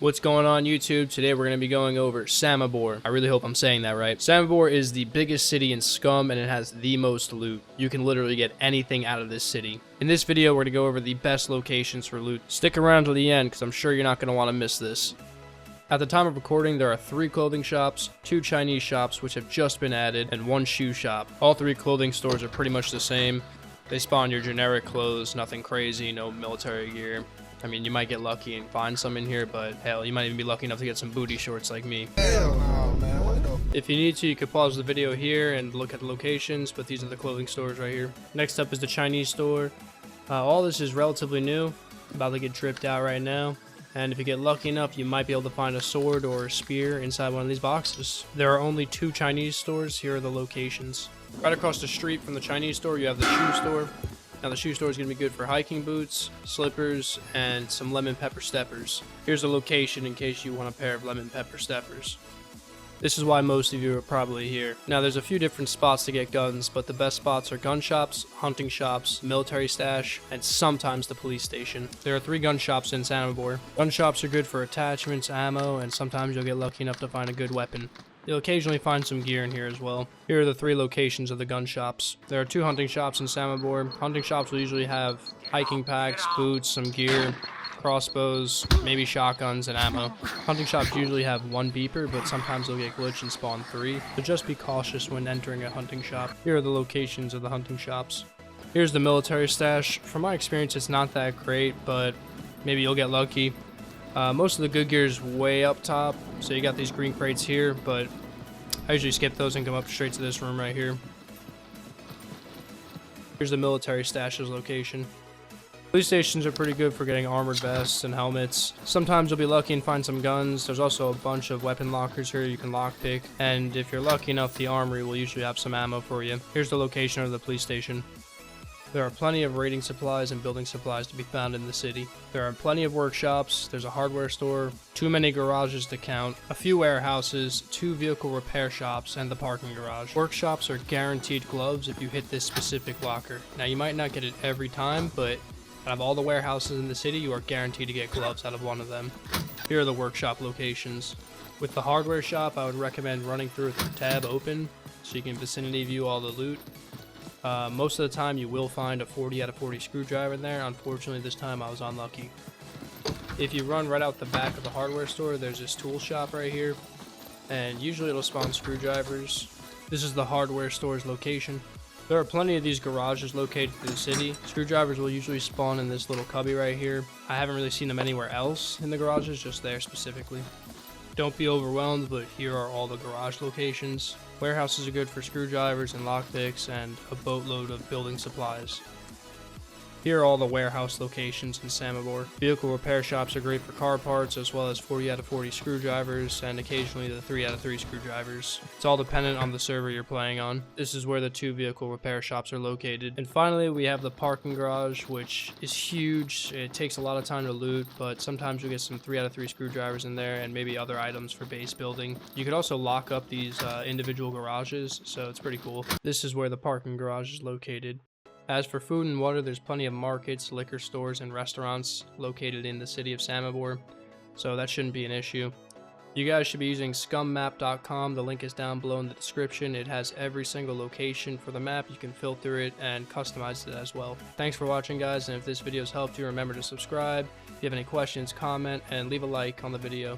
What's going on YouTube? Today we're going to be going over Samobor. I really hope I'm saying that right. Samobor is the biggest city in SCUM and it has the most loot. You can literally get anything out of this city. In this video we're going to go over the best locations for loot. Stick around to the end because I'm sure you're not going to want to miss this. At the time of recording there are 3 clothing shops, 2 Chinese shops which have just been added, and 1 shoe shop. All 3 clothing stores are pretty much the same. They spawn your generic clothes, nothing crazy, no military gear. I mean, you might get lucky and find some in here, but hell, you might even be lucky enough to get some booty shorts like me. Hell no, man. What the? If you need to, you could pause the video here and look at the locations, but these are the clothing stores right here. Next up is the Chinese store. All this is relatively new, about to get dripped out right now. And if you get lucky enough, you might be able to find a sword or a spear inside one of these boxes. There are only 2 Chinese stores. Here are the locations. Right across the street from the Chinese store, you have the shoe store. Now the shoe store is going to be good for hiking boots, slippers, and some lemon pepper steppers. Here's the location in case you want a pair of lemon pepper steppers. This is why most of you are probably here. Now there's a few different spots to get guns, but the best spots are gun shops, hunting shops, military stash, and sometimes the police station. There are 3 gun shops in Samobor. Gun shops are good for attachments, ammo, and sometimes you'll get lucky enough to find a good weapon. You'll occasionally find some gear in here as well. Here are the 3 locations of the gun shops. There are 2 hunting shops in Samobor. Hunting shops will usually have hiking packs, boots, some gear, crossbows, maybe shotguns, and ammo. Hunting shops usually have 1 beeper, but sometimes they'll get glitched and spawn 3, so just be cautious when entering a hunting shop. Here are the locations of the hunting shops. Here's the military stash. From my experience, it's not that great, but maybe you'll get lucky. Most of the good gear is way up top, so you got these green crates here, but I usually skip those and come up straight to this room right here. Here's the military stash's location. Police stations are pretty good for getting armored vests and helmets. Sometimes you'll be lucky and find some guns. There's also a bunch of weapon lockers here you can lockpick, and if you're lucky enough, the armory will usually have some ammo for you. Here's the location of the police station. There are plenty of raiding supplies and building supplies to be found in the city. There are plenty of workshops, there's a hardware store, too many garages to count, a few warehouses, 2 vehicle repair shops, and the parking garage. Workshops are guaranteed gloves if you hit this specific locker. Now you might not get it every time, but out of all the warehouses in the city, you are guaranteed to get gloves out of one of them. Here are the workshop locations. With the hardware shop, I would recommend running through with the tab open so you can vicinity view all the loot. Most of the time you will find a 40 out of 40 screwdriver in there. Unfortunately this time I was unlucky. If you run right out the back of the hardware store, there's this tool shop right here, and usually it'll spawn screwdrivers. This is the hardware store's location. There are plenty of these garages located through the city. Screwdrivers will usually spawn in this little cubby right here. I haven't really seen them anywhere else in the garages, just there specifically. Don't be overwhelmed, but here are all the garage locations. Warehouses are good for screwdrivers and lockpicks and a boatload of building supplies. Here are all the warehouse locations in Samobor. Vehicle repair shops are great for car parts as well as 40 out of 40 screwdrivers and occasionally the 3 out of 3 screwdrivers. It's all dependent on the server you're playing on. This is where the 2 vehicle repair shops are located. And finally we have the parking garage, which is huge. It takes a lot of time to loot, but sometimes you'll get some 3 out of 3 screwdrivers in there and maybe other items for base building. You could also lock up these individual garages, so it's pretty cool. This is where the parking garage is located. As for food and water, there's plenty of markets, liquor stores, and restaurants located in the city of Samobor, so that shouldn't be an issue. You guys should be using SCUMmap.com. The link is down below in the description. It has every single location for the map. You can filter it and customize it as well. Thanks for watching, guys, and if this video has helped you, remember to subscribe. If you have any questions, comment, and leave a like on the video.